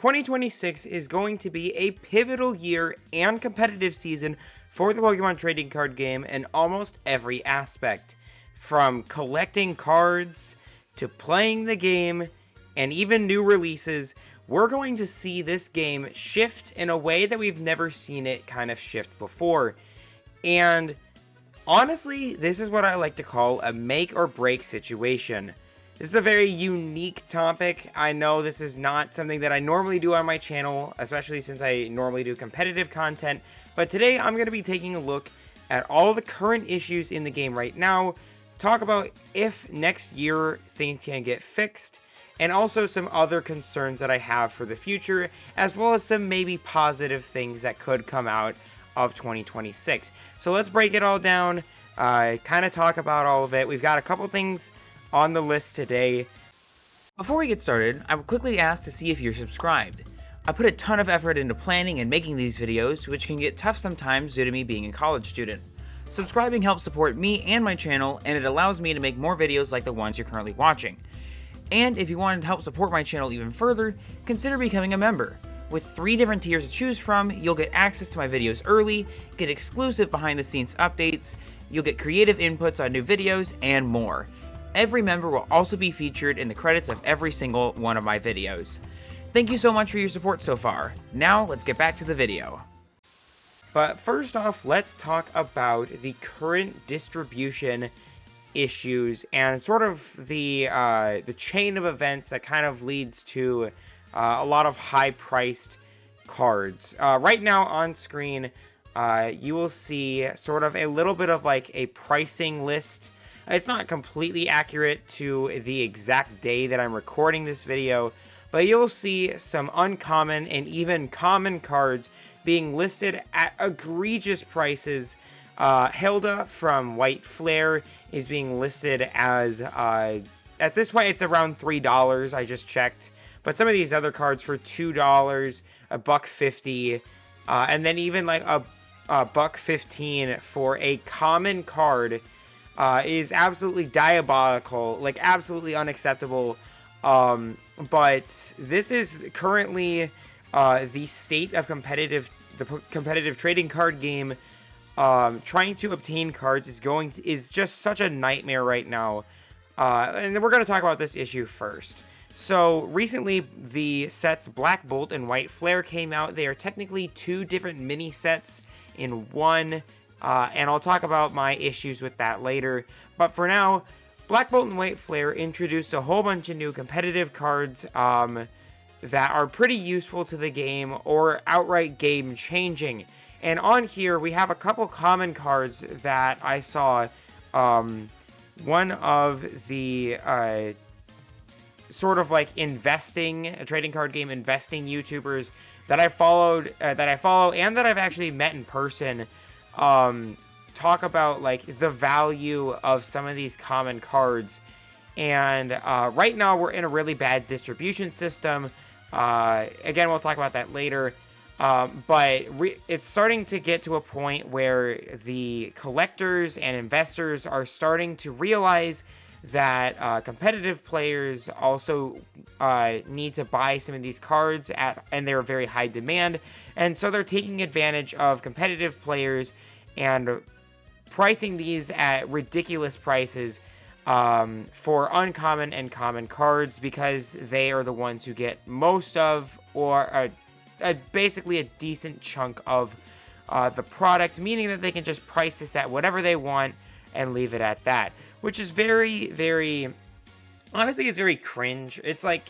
2026 is going to be a pivotal year and competitive season for the Pokemon Trading Card Game in almost every aspect. From collecting cards, to playing the game, and even new releases, we're going to see this game shift in a way that we've never seen it kind of shift before. And honestly, this is what I like to call a make or break situation. This is a very unique topic. I know this is not something that I normally do on my channel, especially since I normally do competitive content, but today I'm going to be taking a look at all the current issues in the game right now, talk about if next year things can get fixed, and also some other concerns that I have for the future, as well as some maybe positive things that could come out of 2026. So let's break it all down, kind of talk about all of it. We've got a couple things on the list today. Before we get started, I would quickly ask to see if you're subscribed. I put a ton of effort into planning and making these videos, which can get tough sometimes due to me being a college student. Subscribing helps support me and my channel, and it allows me to make more videos like the ones you're currently watching. And if you wanted to help support my channel even further, consider becoming a member. With 3 different tiers to choose from, you'll get access to my videos early, get exclusive behind the scenes updates, you'll get creative inputs on new videos, and more. Every member will also be featured in the credits of every single one of my videos. Thank you so much for your support so far. Now, let's get back to the video. But first off, let's talk about the current distribution issues and sort of the chain of events that kind of leads to a lot of high-priced cards. Right now on screen, you will see sort of a little bit of like a pricing list. It's not completely accurate to the exact day that I'm recording this video, but you'll see some uncommon and even common cards being listed at egregious prices. Hilda from White Flare is being listed as, at this point it's around $3, I just checked, but some of these other cards for $2, $1.50, and then even like a $1.15 for a common card is absolutely diabolical, like absolutely unacceptable. But this is currently the state of the competitive trading card game. Trying to obtain cards is just such a nightmare right now. And we're going to talk about this issue first. So recently the sets Black Bolt and White Flare came out. They are technically 2 different mini sets in one. And I'll talk about my issues with that later. But for now, Black Bolt and White Flare introduced a whole bunch of new competitive cards that are pretty useful to the game or outright game changing. And on here, we have a couple common cards that I saw. One of the sort of like trading card game investing YouTubers that I follow, and that I've actually met in person, talk about like the value of some of these common cards. And right now we're in a really bad distribution system. Again, we'll talk about that later. But it's starting to get to a point where the collectors and investors are starting to realize that competitive players also need to buy some of these cards and they're very high demand. And so they're taking advantage of competitive players and pricing these at ridiculous prices for uncommon and common cards, because they are the ones who get most of, or basically a decent chunk of the product, meaning that they can just price this at whatever they want and leave it at that, which is very, very, honestly, it's very cringe. It's like,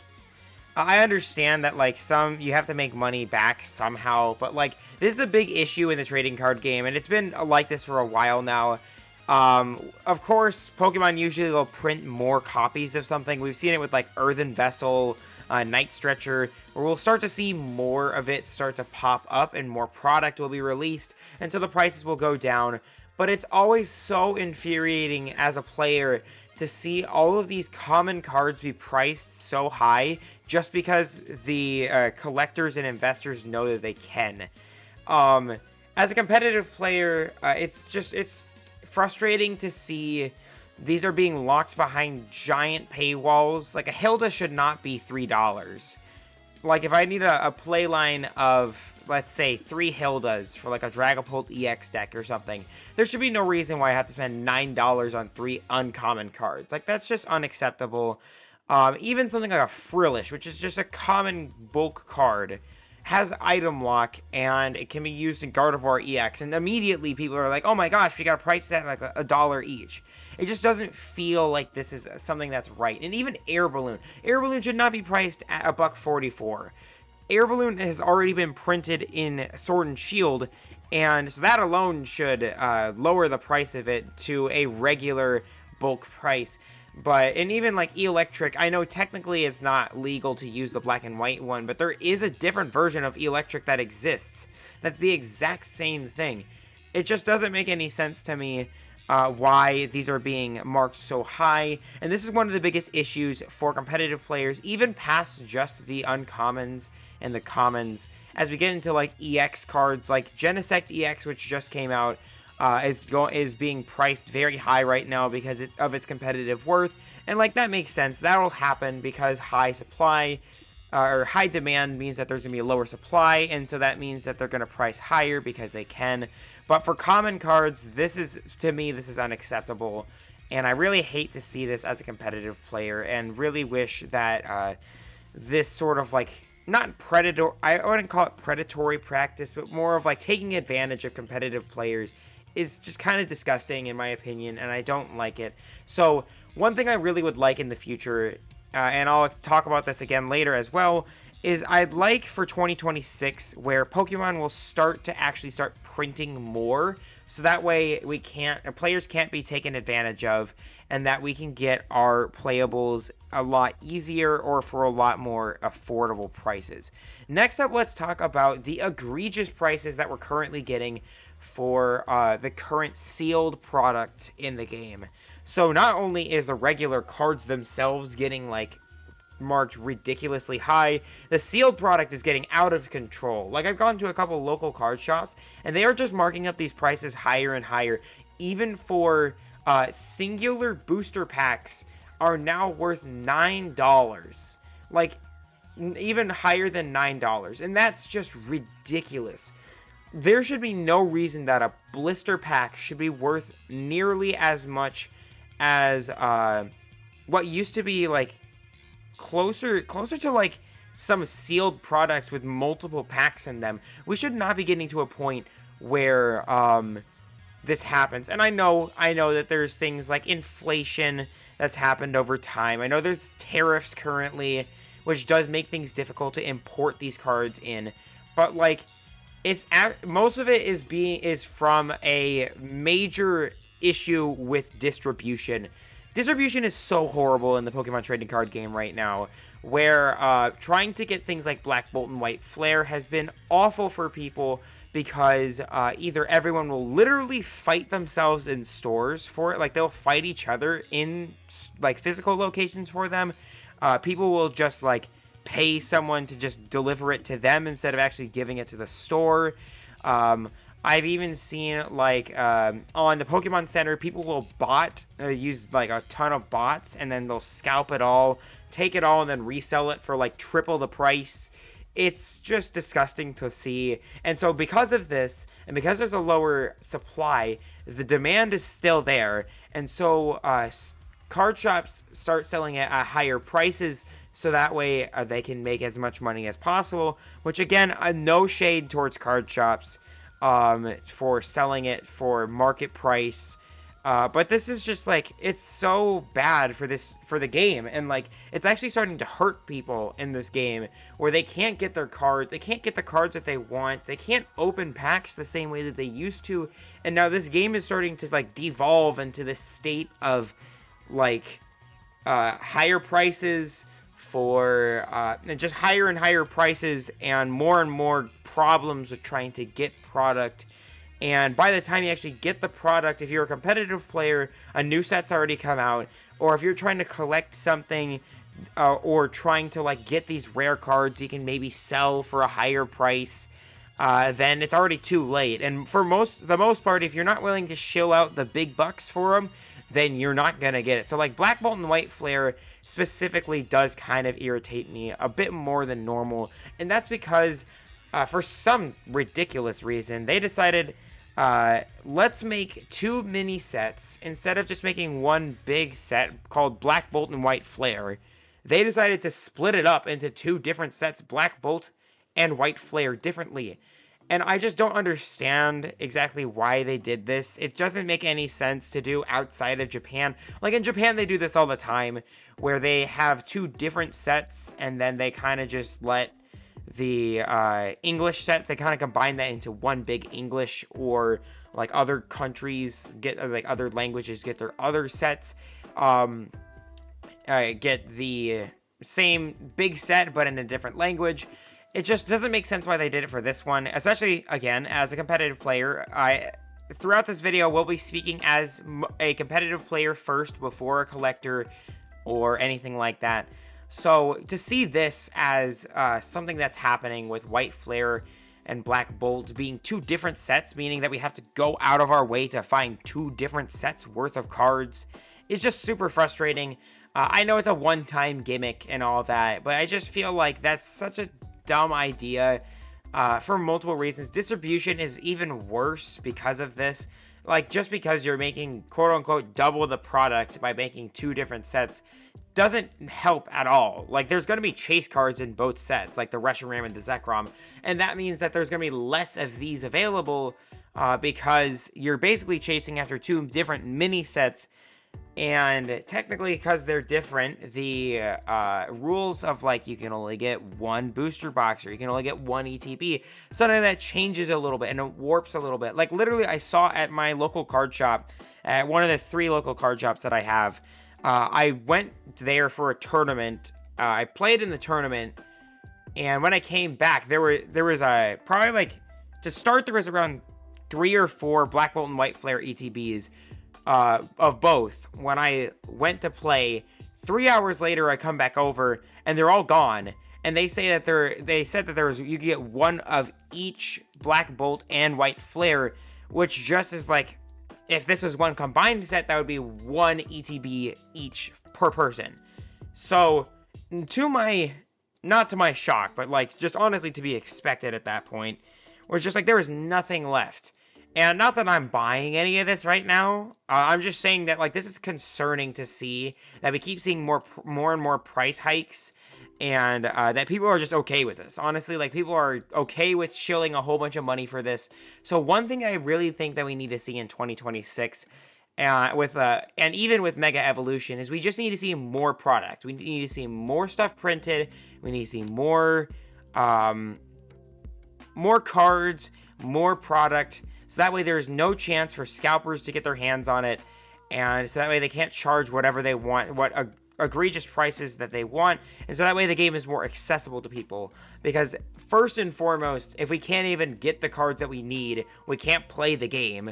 I understand that like you have to make money back somehow, but like this is a big issue in the trading card game, and it's been like this for a while now. Of course, Pokemon usually will print more copies of something. We've seen it with like Earthen Vessel, Night Stretcher, where we'll start to see more of it start to pop up and more product will be released, and so the prices will go down. But it's always so infuriating as a player to see all of these common cards be priced so high just because the collectors and investors know that they can. As a competitive player, it's frustrating to see these are being locked behind giant paywalls. Like a Hilda should not be $3. like if I need a play line of, let's say, 3 Hildas for like a Dragapult EX deck or something, there should be no reason why I have to spend $9 on 3 uncommon cards. Like, that's just unacceptable. Even something like a Frillish, which is just a common bulk card, has item lock, and it can be used in Gardevoir EX, and immediately people are like, oh my gosh, we got a price set like a dollar each. It just doesn't feel like this is something that's right. And even Air Balloon. Air Balloon should not be priced at $1.44. Air Balloon has already been printed in Sword and Shield, and so that alone should lower the price of it to a regular bulk price. And even like Electric, I know technically it's not legal to use the black and white one, but there is a different version of Electric that exists. That's the exact same thing. It just doesn't make any sense to me why these are being marked so high. And this is one of the biggest issues for competitive players, even past just the uncommons and the commons. As we get into like EX cards, like Genesect EX, which just came out, is being priced very high right now because of its competitive worth, and like that makes sense. That'll happen because high supply or high demand means that there's gonna be a lower supply, and so that means that they're gonna price higher because they can. But for common cards, to me this is unacceptable, and I really hate to see this as a competitive player, and really wish that this sort of like, not predator, I wouldn't call it predatory practice, but more of like taking advantage of competitive players is just kind of disgusting in my opinion, and I don't like it. So one thing I really would like in the future, and I'll talk about this again later as well, is I'd like for 2026 where Pokemon will start printing more, so that way players can't be taken advantage of, and that we can get our playables a lot easier or for a lot more affordable prices. Next up, let's talk about the egregious prices that we're currently getting for the current sealed product in the game. So not only is the regular cards themselves getting like marked ridiculously high, the sealed product is getting out of control. Like, I've gone to a couple local card shops and they are just marking up these prices higher and higher. Even for singular booster packs are now worth $9. Like, even higher than $9, and that's just ridiculous. There should be no reason that a blister pack should be worth nearly as much as what used to be like closer to like some sealed products with multiple packs in them. We should not be getting to a point where this happens. And I know that there's things like inflation that's happened over time. I know there's tariffs currently, which does make things difficult to import these cards in. But like, most of it is from a major issue with distribution. Distribution is so horrible in the Pokemon Trading Card Game right now, where trying to get things like Black Bolt and White Flare has been awful for people, because either everyone will literally fight themselves in stores for it, like they'll fight each other in like physical locations for them. People will just like pay someone to just deliver it to them instead of actually giving it to the store. I've even seen like on the Pokemon Center, people will use like a ton of bots, and then they'll scalp it all, take it all, and then resell it for like triple the price. It's just disgusting to see. And so because of this, and because there's a lower supply, the demand is still there. And so card shops start selling it at higher prices, so that way they can make as much money as possible. Which again, no shade towards card shops for selling it for market price. But this is just like, it's so bad for the game, and like it's actually starting to hurt people in this game, where they can't get their cards, they can't get the cards that they want, they can't open packs the same way that they used to, and now this game is starting to like devolve into this state of like higher prices for and just higher and higher prices, and more problems with trying to get product. And by the time you actually get the product, if you're a competitive player, a new set's already come out. Or if you're trying to collect something, or trying to like get these rare cards you can maybe sell for a higher price, then it's already too late. And for the most part, if you're not willing to shill out the big bucks for them, then you're not gonna get it. So like Black Bolt and White Flare specifically does kind of irritate me a bit more than normal, and that's because for some ridiculous reason they decided, let's make 2 mini sets instead of just making one big set called Black Bolt and White Flare. They decided to split it up into 2 different sets, Black Bolt and White Flare, differently. And I just don't understand exactly why they did this. It doesn't make any sense to do outside of Japan. Like in Japan, they do this all the time, where they have 2 different sets, and then they kind of just let the English sets, they kind of combine that into one big English, or like other countries get, like other languages get their other sets. Get the same big set, but in a different language. It just doesn't make sense why they did it for this one, especially, again, as a competitive player. Throughout this video, we'll be speaking as a competitive player first before a collector or anything like that. So to see this as something that's happening with White Flare and Black Bolt being 2 different sets, meaning that we have to go out of our way to find 2 different sets worth of cards, is just super frustrating. I know it's a one-time gimmick and all that, but I just feel like that's such a dumb idea for multiple reasons. Distribution is even worse because of this. Like, just because you're making quote-unquote double the product by making 2 different sets doesn't help at all. Like, there's going to be chase cards in both sets, like the Reshiram and the Zekrom, and that means that there's going to be less of these available because you're basically chasing after 2 different mini sets. And technically, because they're different, the rules of, like, you can only get 1 booster box, or you can only get 1 ETB, something that changes a little bit and it warps a little bit. Like, literally, I saw at my local card shop, at one of the 3 local card shops that I have, I went there for a tournament. I played in the tournament, and when I came back, there was probably, like, to start, there was around 3 or 4 Black Bolt and White Flare ETBs. Of both. When I went to play, 3 hours later, I come back over and they're all gone. And they say that they said that you could get 1 of each Black Bolt and White Flare, which just is like, if this was one combined set, that would be 1 ETB each per person. So, not to my shock, but like, just honestly to be expected at that point, where it's just like, there was nothing left. And not that I'm buying any of this right now. I'm just saying that, like, this is concerning to see that we keep seeing more and more price hikes, and that people are just okay with this. Honestly, like, people are okay with shilling a whole bunch of money for this. So one thing I really think that we need to see in 2026, and even with Mega Evolution, is we just need to see more product. We need to see more stuff printed. We need to see more cards, more product. So that way there's no chance for scalpers to get their hands on it, and so that way they can't charge whatever they want, what egregious prices that they want, and so that way the game is more accessible to people. Because first and foremost, if we can't even get the cards that we need, we can't play the game,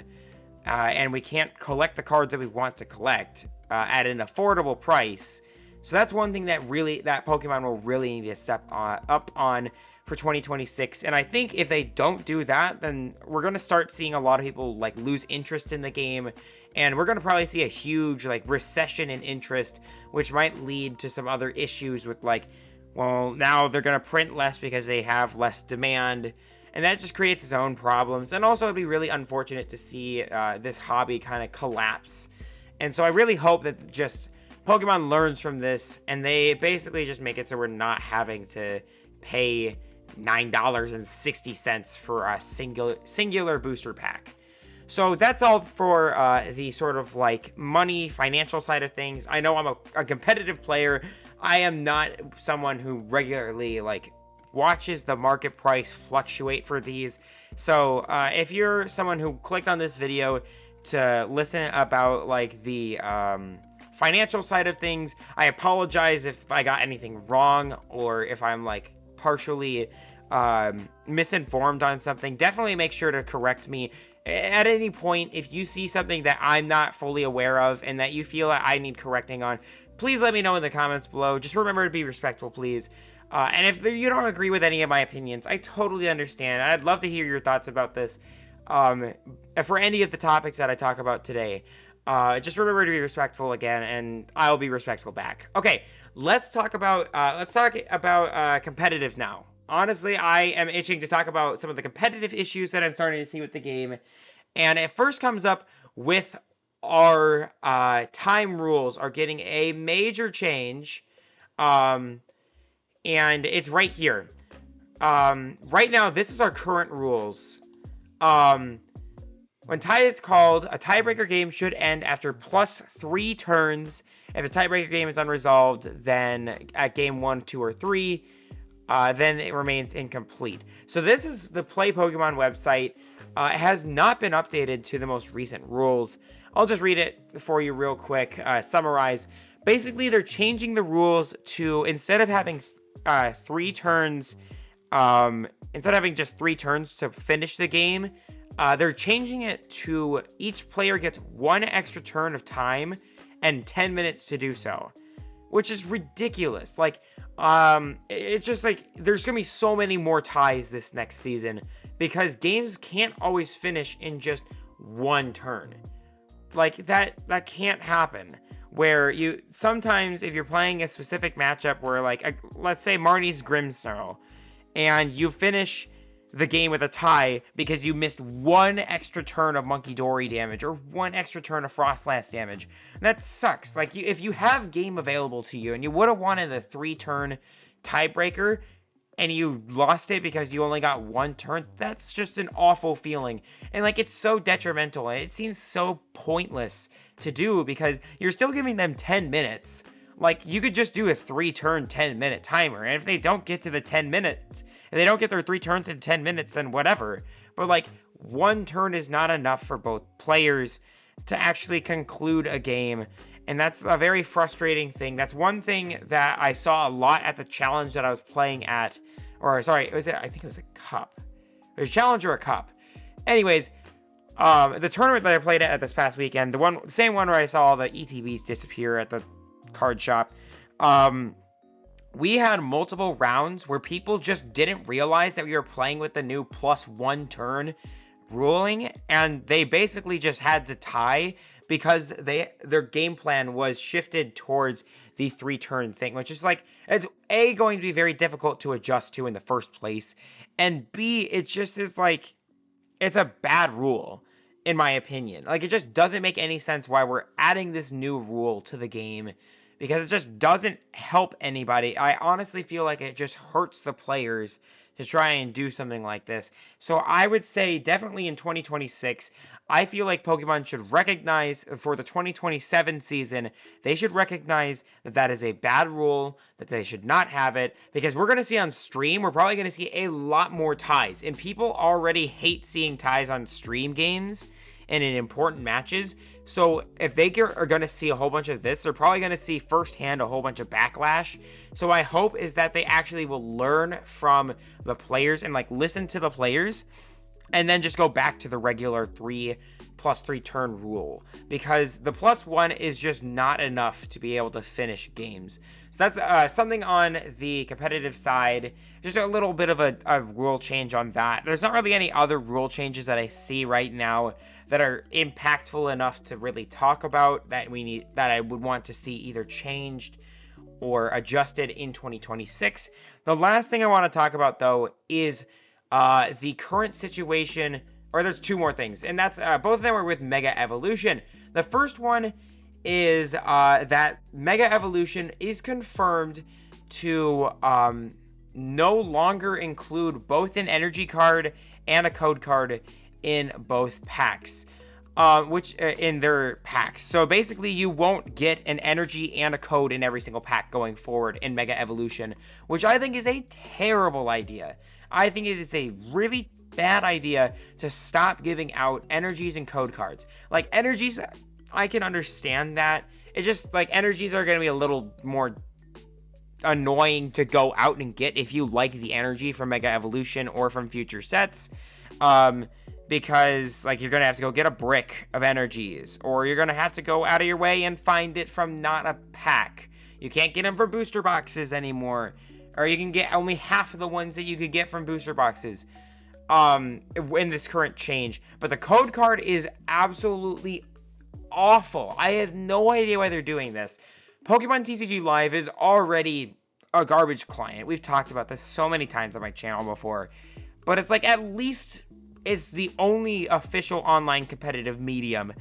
and we can't collect the cards that we want to collect at an affordable price. So that's one thing that Pokemon will really need to step up on for 2026. And I think if they don't do that, then we're going to start seeing a lot of people, like, lose interest in the game, and we're going to probably see a huge, like, recession in interest, which might lead to some other issues with, like, well, now they're going to print less because they have less demand, and that just creates its own problems. And also, it'd be really unfortunate to see this hobby kind of collapse. And so I really hope that just Pokemon learns from this, and they basically just make it so we're not having to pay $9.60 for a singular booster pack. So that's all for the sort of, like, money, financial side of things. I know I'm a competitive player. I am not someone who regularly, like, watches the market price fluctuate for these. So if you're someone who clicked on this video to listen about, like, the financial side of things, I apologize if I got anything wrong, or if I'm, like, partially misinformed on something. Definitely make sure to correct me at any point. If you see something that I'm not fully aware of and that you feel that I need correcting on, please let me know in the comments below. Just remember to be respectful, please. And if you don't agree with any of my opinions, I totally understand. I'd love to hear your thoughts about this for any of the topics that I talk about today. Just remember to be respectful again, and I'll be respectful back. Okay, let's talk about competitive now. Honestly, I am itching to talk about some of the competitive issues that I'm starting to see with the game, and it first comes up with our time rules are getting a major change, and it's right here. Right now, this is our current rules. When tie is called, a tiebreaker game should end after +3 turns. If a tiebreaker game is unresolved, then at game 1, 2, or 3, then it remains incomplete. So this is the Play Pokemon website. It has not been updated to the most recent rules. I'll just read it for you real quick, summarize. Basically, they're changing the rules to, instead of having 3 turns, instead of having just 3 turns to finish the game, they're changing it to each player gets 1 extra turn of time and 10 minutes to do so, which is ridiculous. Like, it's just like there's gonna be so many more ties this next season because games can't always finish in just 1 turn. Like that can't happen. Where you sometimes, if you're playing a specific matchup where, like, let's say Marnie's Grimmsnarl, and you finish the game with a tie because you missed 1 extra turn of Monkey Dory damage or 1 extra turn of Frostlass damage. That sucks. Like, if you have game available to you and you would have wanted a 3-turn tiebreaker and you lost it because you only got 1 turn, that's just an awful feeling. And, like, it's so detrimental and it seems so pointless to do because you're still giving them 10 minutes. Like, you could just do a 3-turn 10-minute timer, and if they don't get to the 10 minutes, if they don't get their 3 turns in 10 minutes, then whatever. But, like, 1 turn is not enough for both players to actually conclude a game, and that's a very frustrating thing. That's one thing that I saw a lot at the challenge that I was playing at, or sorry, I think it was a cup. It was a challenge or a cup. Anyways, the tournament that I played at this past weekend, the same one where I saw all the ETBs disappear at the card shop, we had multiple rounds where people just didn't realize that we were playing with the new +1 turn ruling, and they basically just had to tie because their game plan was shifted towards the 3-turn thing, which is like, it's A, going to be very difficult to adjust to in the first place, and B, it just is like, it's a bad rule in my opinion. Like, it just doesn't make any sense why we're adding this new rule to the game, because it just doesn't help anybody. I honestly feel like it just hurts the players to try and do something like this. So I would say definitely in 2026, I feel like Pokemon should recognize for the 2027 season, they should recognize that that is a bad rule, that they should not have it, because we're going to see on stream, we're probably going to see a lot more ties, and people already hate seeing ties on stream games and in important matches. So if they are going to see a whole bunch of this, they're probably going to see firsthand a whole bunch of backlash. So I hope is that they actually will learn from the players and, like, listen to the players and then just go back to the regular 3+3 turn rule, because the +1 is just not enough to be able to finish games. So that's something on the competitive side, just a little bit of a rule change on that. There's not really any other rule changes that I see right now that are impactful enough to really talk about that I would want to see either changed or adjusted in 2026. The last thing I want to talk about, though, is the current situation, or there's 2 more things, and that's both of them are with Mega Evolution. The first one is that Mega Evolution is confirmed to no longer include both an energy card and a code card in both packs, which in their packs. So basically, you won't get an energy and a code in every single pack going forward in Mega Evolution, which I think is a terrible idea. I think it is a really bad idea to stop giving out energies and code cards. Like, energies, I can understand that. It's just, like, energies are going to be a little more annoying to go out and get if you like the energy from Mega Evolution or from future sets. Because, like, you're going to have to go get a brick of energies, or you're going to have to go out of your way and find it from not a pack. You can't get them from booster boxes anymore, or you can get only half of the ones that you could get from booster boxes in this current change. But the code card is absolutely awful. I have no idea why they're doing this. Pokemon TCG Live is already a garbage client. We've talked about this so many times on my channel before. But it's like, at least it's the only official online competitive medium.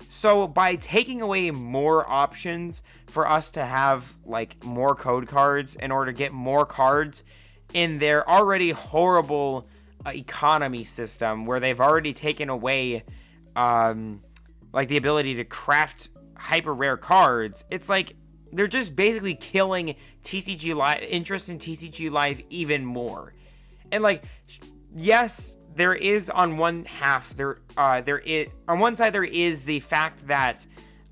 So by taking away more options for us to have like more code cards in order to get more cards in their already horrible economy system, where they've already taken away like the ability to craft hyper rare cards, it's like they're just basically killing TCG Live, interest in TCG Live even more. And like, yes, there is on one half, there is on one side, there is the fact that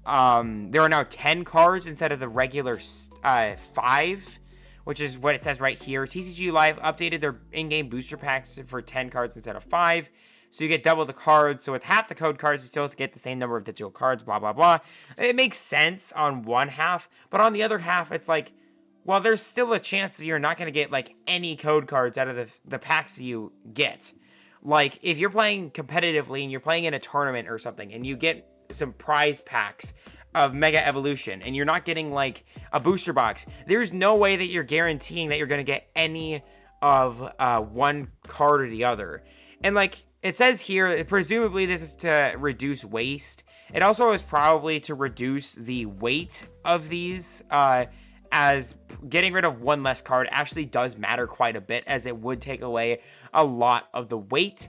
there are now 10 cards instead of the regular 5, which is what it says right here. TCG Live updated their in-game booster packs for 10 cards instead of 5. So you get double the cards. So with half the code cards, you still get the same number of digital cards, blah, blah, blah. It makes sense on one half. But on the other half, it's like, well, there's still a chance that you're not going to get like any code cards out of the packs you get. Like, if you're playing competitively and you're playing in a tournament or something, and you get some prize packs of Mega Evolution, and you're not getting like a booster box, there's no way that you're guaranteeing that you're going to get any of one card or the other. And like it says here, presumably this is to reduce waste. It also is probably to reduce the weight of these, as getting rid of one less card actually does matter quite a bit, as it would take away a lot of the weight,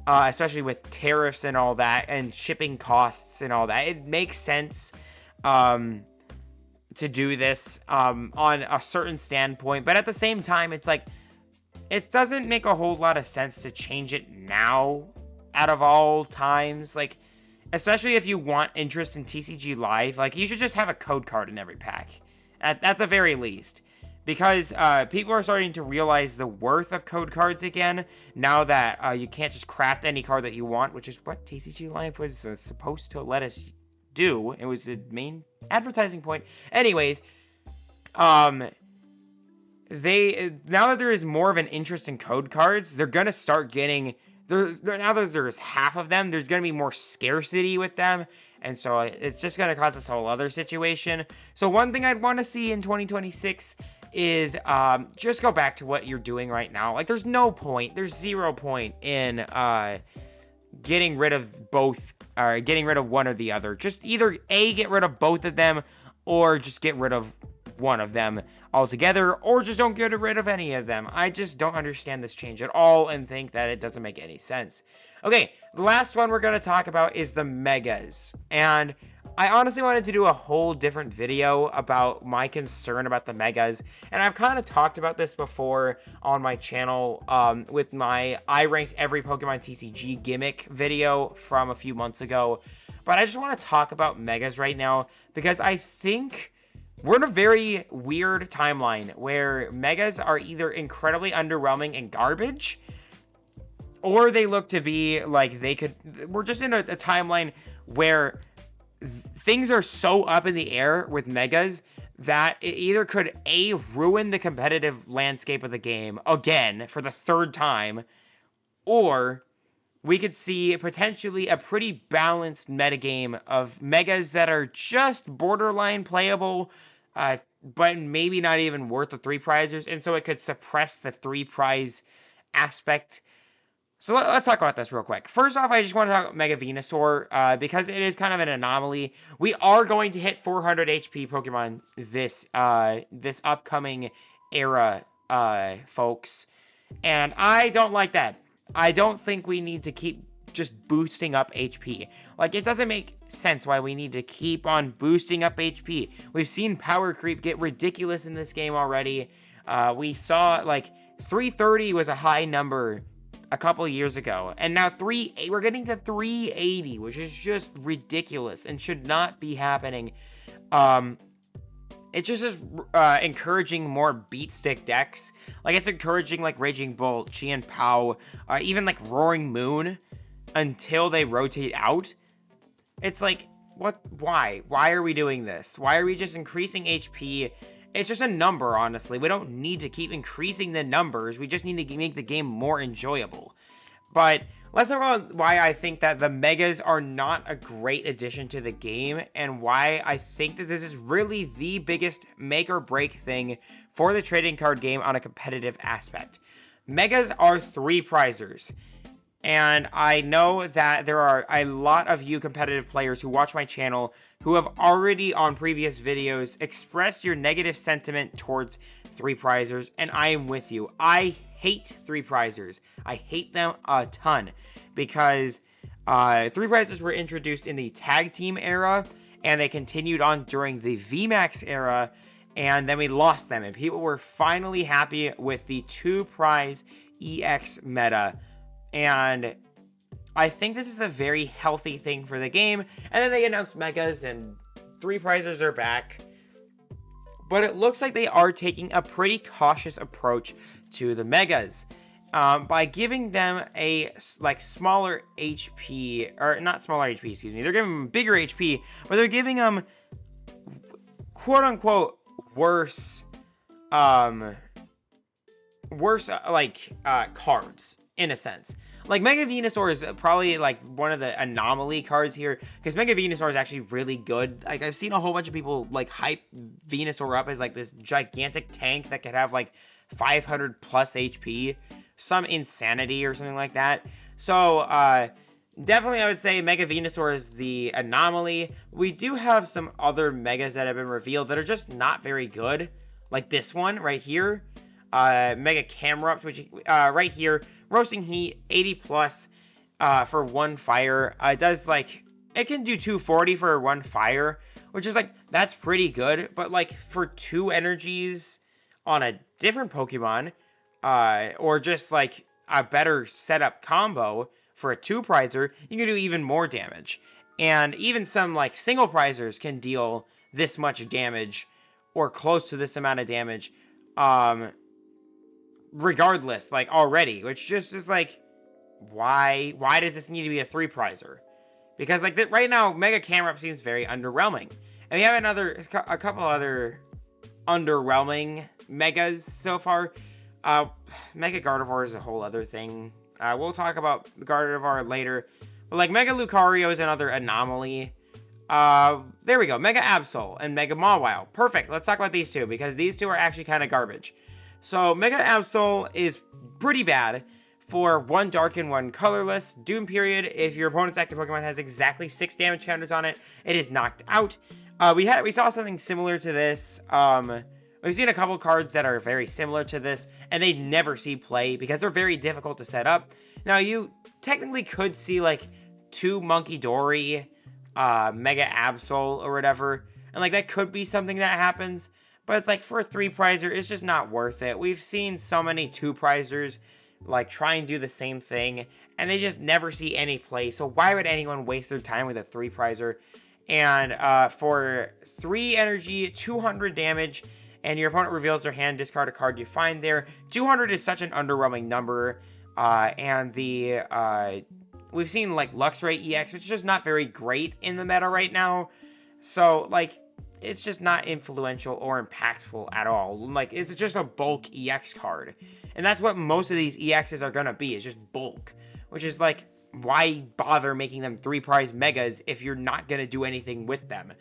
especially with tariffs and all that, and shipping costs and all that. It makes sense to do this on a certain standpoint, but at the same time, it's like, it doesn't make a whole lot of sense to change it now out of all times. Like, especially if you want interest in TCG Live, like, you should just have a code card in every pack at the very least, because people are starting to realize the worth of code cards again now that you can't just craft any card that you want, which is what TCG Live was supposed to let us do. It was the main advertising point. Anyways, now that there is more of an interest in code cards, they're gonna start getting now that there's half of them, there's gonna be more scarcity with them, and so it's just gonna cause this whole other situation. So one thing I'd want to see in 2026 is just go back to what you're doing right now. Like, there's no point, there's 0 point in getting rid of both, or getting rid of one or the other. Just either get rid of both of them, or just get rid of one of them altogether, or just don't get rid of any of them. I just don't understand this change at all and think that it doesn't make any sense. Okay, the last one we're going to talk about is the Megas. And I honestly wanted to do a whole different video about my concern about the Megas. And I've kind of talked about this before on my channel with my I ranked every Pokemon TCG gimmick video from a few months ago. But I just want to talk about Megas right now because I think we're in a very weird timeline where Megas are either incredibly underwhelming and garbage, or they look to be like they could. We're just in a timeline where things are so up in the air with Megas that it either could ruin the competitive landscape of the game again for the 3rd time, or we could see potentially a pretty balanced metagame of Megas that are just borderline playable, but maybe not even worth the 3 prizers, and so it could suppress the 3 prize aspect. So let's talk about this real quick. First off, I just want to talk about Mega Venusaur, because it is kind of an anomaly. We are going to hit 400 HP Pokemon this upcoming era, folks, and I don't like that. I don't think we need to keep just boosting up HP. Like, it doesn't make sense why we need to keep on boosting up HP. We've seen power creep get ridiculous in this game already. We saw, like, 330 was a high number a couple years ago, and now we're getting to 380, which is just ridiculous and should not be happening. It's just encouraging more beat stick decks. Like, it's encouraging, like, Raging Bolt, Chien Pao, even, like, Roaring Moon, until they rotate out. It's like, what? Why? Why are we doing this? Why are we just increasing HP? It's just a number, honestly. We don't need to keep increasing the numbers. We just need to make the game more enjoyable. But let's talk about why I think that the Megas are not a great addition to the game, and why I think that this is really the biggest make or break thing for the trading card game on a competitive aspect. Megas are 3 prizers. And I know that there are a lot of you competitive players who watch my channel who have already on previous videos expressed your negative sentiment towards 3 prizers, and I am with you. I hate 3 prizers. I hate them a ton because 3 prizers were introduced in the tag team era, and they continued on during the VMAX era, and then we lost them, and people were finally happy with the 2 prize EX meta. And I think this is a very healthy thing for the game. And then they announced Megas, and 3 prizers are back. But it looks like they are taking a pretty cautious approach to the Megas. By giving them a smaller HP, or not smaller HP, excuse me. They're giving them bigger HP, but they're giving them quote unquote worse cards, in a sense. Like, Mega Venusaur is probably like one of the anomaly cards here, because Mega Venusaur is actually really good. Like, I've seen a whole bunch of people like hype Venusaur up as like this gigantic tank that could have like 500 plus HP, some insanity or something like that. So definitely I would say Mega Venusaur is the anomaly. We do have some other Megas that have been revealed that are just not very good, like this one right here. Mega Camerupt, which right here, roasting heat 80 plus for 1 fire. It does like, it can do 240 for 1 fire, which is like, that's pretty good. But like for 2 energies on a different Pokemon, or just like a better setup combo for a 2 prizer, you can do even more damage. And even some like single prizers can deal this much damage, or close to this amount of damage. Regardless, like, already, which just is like, why does this need to be a 3 prizer? Because like right now, Mega Camerupt seems very underwhelming, and we have a couple other underwhelming Megas so far. Mega Gardevoir is a whole other thing. We'll talk about Gardevoir later, but like Mega Lucario is another anomaly. There we go, Mega Absol and Mega Mawile. Perfect. Let's talk about these two, because these two are actually kind of garbage. So, Mega Absol is pretty bad for 1 dark and 1 colorless. Doom period, if your opponent's active Pokemon has exactly 6 damage counters on it, it is knocked out. We saw something similar to this. We've seen a couple cards that are very similar to this, and they never see play because they're very difficult to set up. Now, you technically could see like 2 Monkey Dory, Mega Absol or whatever, and like that could be something that happens. But it's like, for a 3 prizer, it's just not worth it. We've seen so many 2 prizers like try and do the same thing, and they just never see any play. So why would anyone waste their time with a 3 prizer? And for 3 energy, 200 damage, and your opponent reveals their hand, discard a card you find there. 200 is such an underwhelming number. And we've seen like Luxray EX, which is just not very great in the meta right now. So like, it's just not influential or impactful at all. Like, it's just a bulk EX card. And that's what most of these EXs are going to be, is just bulk. Which is like, why bother making them 3 prize Megas if you're not going to do anything with them?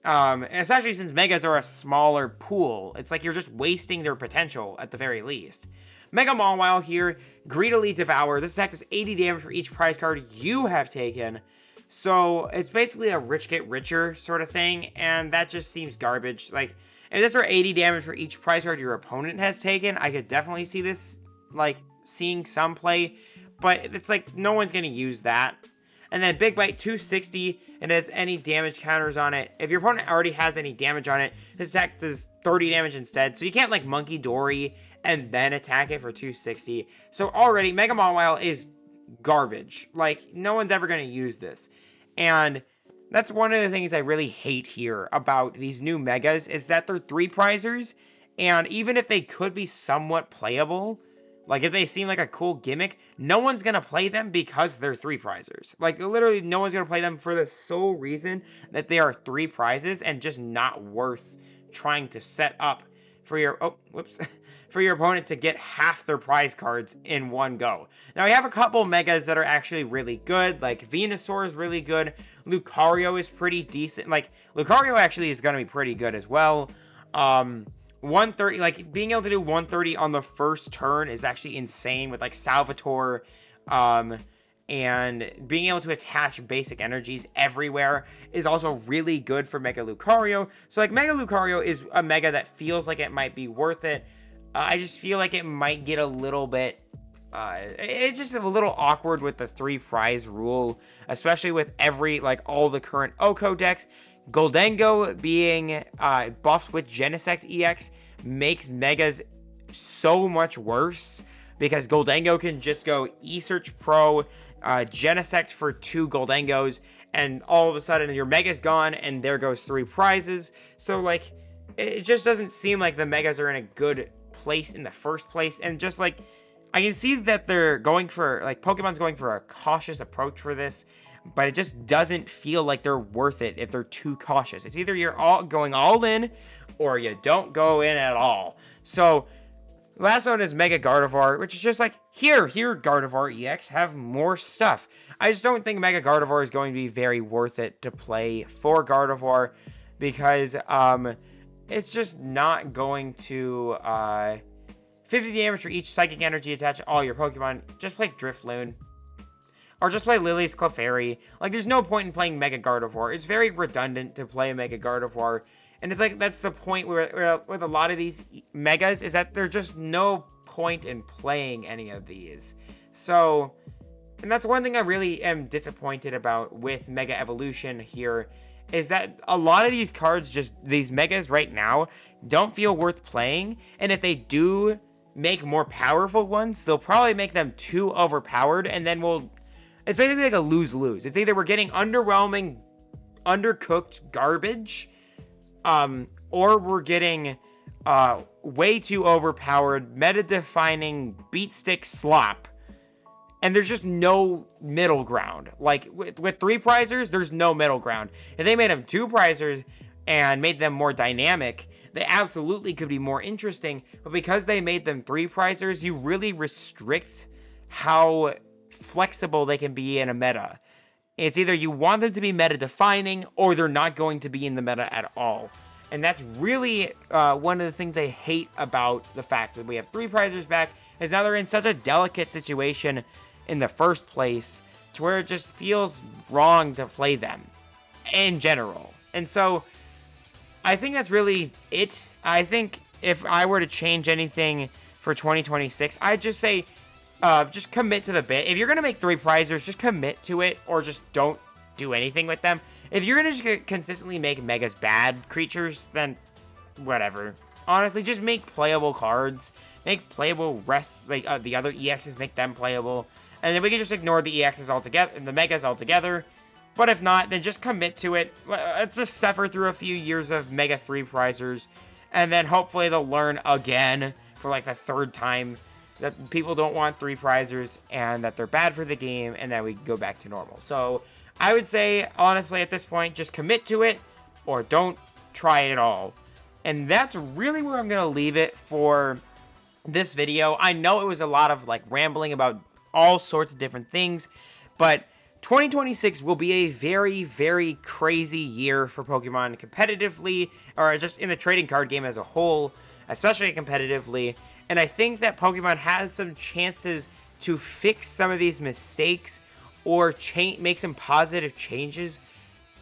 Especially since Megas are a smaller pool. It's like you're just wasting their potential at the very least. Mega Mawile here, greedily devour. This attack does 80 damage for each prize card you have taken. So it's basically a rich get richer sort of thing, and that just seems garbage. Like, if this were 80 damage for each prize card your opponent has taken, I could definitely see this, like, seeing some play, but it's like, no one's going to use that. And then Big Bite, 260, and has any damage counters on it. If your opponent already has any damage on it, this attack does 30 damage instead, so you can't, like, Monkey Dory and then attack it for 260. So already, Mega Mawile is garbage. Like, no one's ever going to use this. And that's one of the things I really hate here about these new Megas, is that they're 3 prizers, and even if they could be somewhat playable, like if they seem like a cool gimmick, no one's going to play them because they're 3 prizers. Like, literally no one's going to play them for the sole reason that they are 3 prizes and just not worth trying to set up for your, for your opponent to get half their prize cards in one go. Now, we have a couple megas that are actually really good, like Venusaur is really good, Lucario is pretty decent, like, Lucario actually is going to be pretty good as well. 130, like, being able to do 130 on the first turn is actually insane with, like, Salvatore, and being able to attach basic energies everywhere is also really good for Mega Lucario. So, like, Mega Lucario is a Mega that feels like it might be worth it. I just feel like it might get a little bit... it's just a little awkward with the 3 prize rule, especially with all the current Oko decks. Goldengo being buffed with Genesect EX makes Megas so much worse, because Goldengo can just go E-Search Pro, Genesect for 2 Goldengos, and all of a sudden your Mega's gone, and there goes 3 prizes. So, like, it just doesn't seem like the Megas are in a good place in the first place, and just, like, I can see that they're going for, like, Pokemon's going for a cautious approach for this, but it just doesn't feel like they're worth it if they're too cautious. It's either you're going all in, or you don't go in at all. So, last one is Mega Gardevoir, which is just like, here, Gardevoir EX, have more stuff. I just don't think Mega Gardevoir is going to be very worth it to play for Gardevoir, because it's just not going to 50 damage for each Psychic Energy attached to all your Pokemon. Just play Drifloon. Or just play Lily's Clefairy. Like, there's no point in playing Mega Gardevoir. It's very redundant to play Mega Gardevoir. And it's like, that's the point where with a lot of these Megas, is that there's just no point in playing any of these. So, and that's one thing I really am disappointed about with Mega Evolution here, is that a lot of these cards, these Megas right now, don't feel worth playing. And if they do make more powerful ones, they'll probably make them too overpowered, and then it's basically like a lose-lose. It's either we're getting underwhelming, undercooked garbage, or we're getting way too overpowered, meta-defining beatstick slop, and there's just no middle ground. Like, with 3 prizers, there's no middle ground. If they made them 2 prizers and made them more dynamic, they absolutely could be more interesting, but because they made them 3 prizers, you really restrict how flexible they can be in a meta. It's either you want them to be meta-defining, or they're not going to be in the meta at all. And that's really one of the things I hate about the fact that we have 3 prizers back, is now they're in such a delicate situation in the first place, to where it just feels wrong to play them in general. And so, I think that's really it. I think if I were to change anything for 2026, I'd just say, just commit to the bit. If you're going to make 3 prizers, just commit to it, or just don't do anything with them. If you're going to just consistently make Megas bad creatures, then whatever. Honestly, just make playable cards. Make playable the other EXs, make them playable. And then we can just ignore the EXs altogether, and the Megas altogether. But if not, then just commit to it. Let's just suffer through a few years of Mega 3 prizers. And then hopefully they'll learn again for like the 3rd time that people don't want 3 prizers, and that they're bad for the game, and then we go back to normal. So I would say, honestly, at this point, just commit to it, or don't try it at all. And that's really where I'm going to leave it for this video. I know it was a lot of like rambling about all sorts of different things, but 2026 will be a very, very crazy year for Pokemon competitively, or just in the trading card game as a whole, especially competitively. And I think that Pokemon has some chances to fix some of these mistakes, or make some positive changes.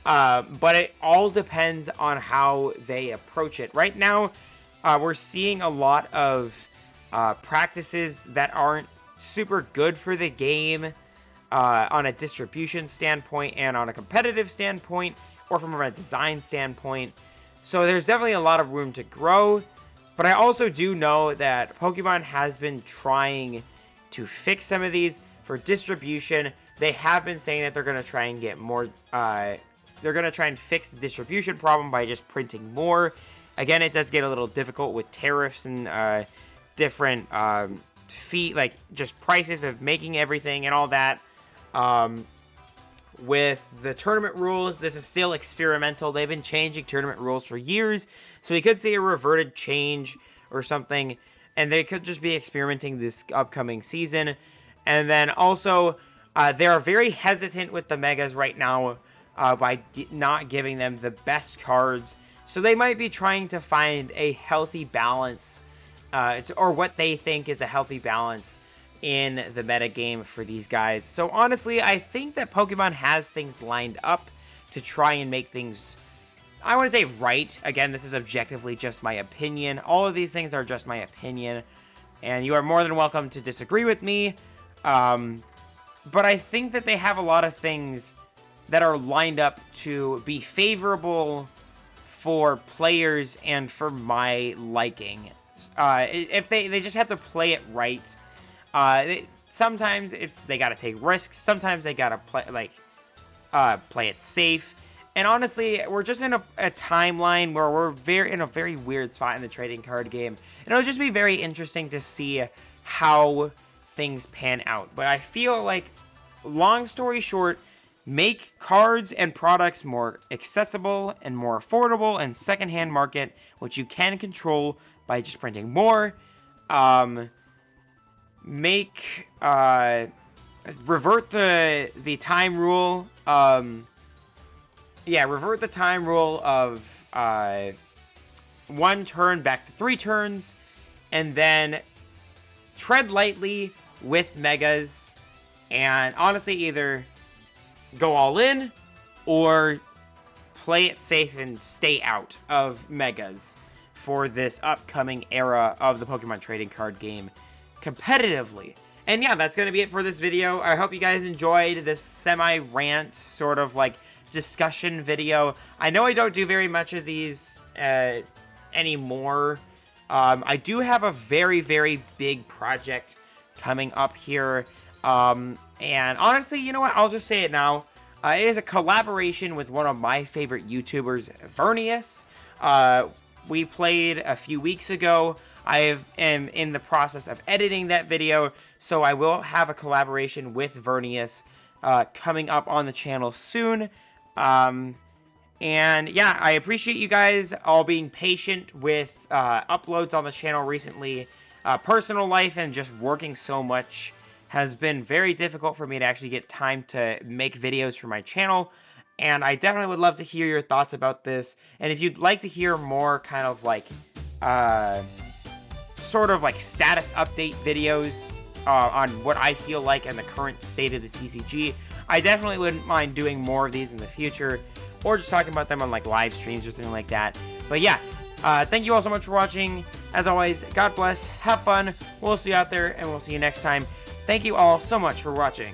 But it all depends on how they approach it. Right now, we're seeing a lot of practices that aren't super good for the game on a distribution standpoint and on a competitive standpoint, or from a design standpoint. So there's definitely a lot of room to grow. But I also do know that Pokemon has been trying to fix some of these for distribution. They have been saying that they're going to try and get more, they're going to try and fix the distribution problem by just printing more. Again, it does get a little difficult with tariffs and different like just prices of making everything and all that. With the tournament rules, this is still experimental. They've been changing tournament rules for years, so we could see a reverted change or something. and they could just be experimenting this upcoming season. And then also, they are very hesitant with the Megas right now by not giving them the best cards. So they might be trying to find a healthy balance, or what they think is a healthy balance in the meta game for these guys. So honestly, I think that Pokemon has things lined up to try and make things, I wouldn't say right. Again, this is objectively just my opinion. All of these things are just my opinion, and you are more than welcome to disagree with me. But I think that they have a lot of things that are lined up to be favorable for players and for my liking. If they just have to play it right. Sometimes they gotta take risks. Sometimes they gotta play it safe. And honestly, we're just in a timeline where we're in a very weird spot in the trading card game. And it'll just be very interesting to see how things pan out. But I feel like, long story short, make cards and products more accessible and more affordable in secondhand market, which you can control by just printing more. Revert the time rule. Revert the time rule of 1 turn back to 3 turns, and then tread lightly with Megas, and honestly either go all in or play it safe and stay out of Megas for this upcoming era of the Pokemon Trading Card Game competitively. And yeah, that's going to be it for this video. I hope you guys enjoyed this semi-rant sort of like discussion video. I know I don't do very much of these anymore. I do have a very, very big project coming up here. And honestly, you know what? I'll just say it now. It is a collaboration with one of my favorite YouTubers, Vernius. We played a few weeks ago. I am in the process of editing that video, so I will have a collaboration with Vernius coming up on the channel soon. And yeah, I appreciate you guys all being patient with uploads on the channel recently. Personal life and just working so much has been very difficult for me to actually get time to make videos for my channel. And I definitely would love to hear your thoughts about this. And if you'd like to hear more kind of like, sort of like status update videos on what I feel like in the current state of the TCG, I definitely wouldn't mind doing more of these in the future, or just talking about them on like live streams or something like that. But yeah, thank you all so much for watching. As always, God bless, have fun, we'll see you out there, and we'll see you next time. Thank you all so much for watching.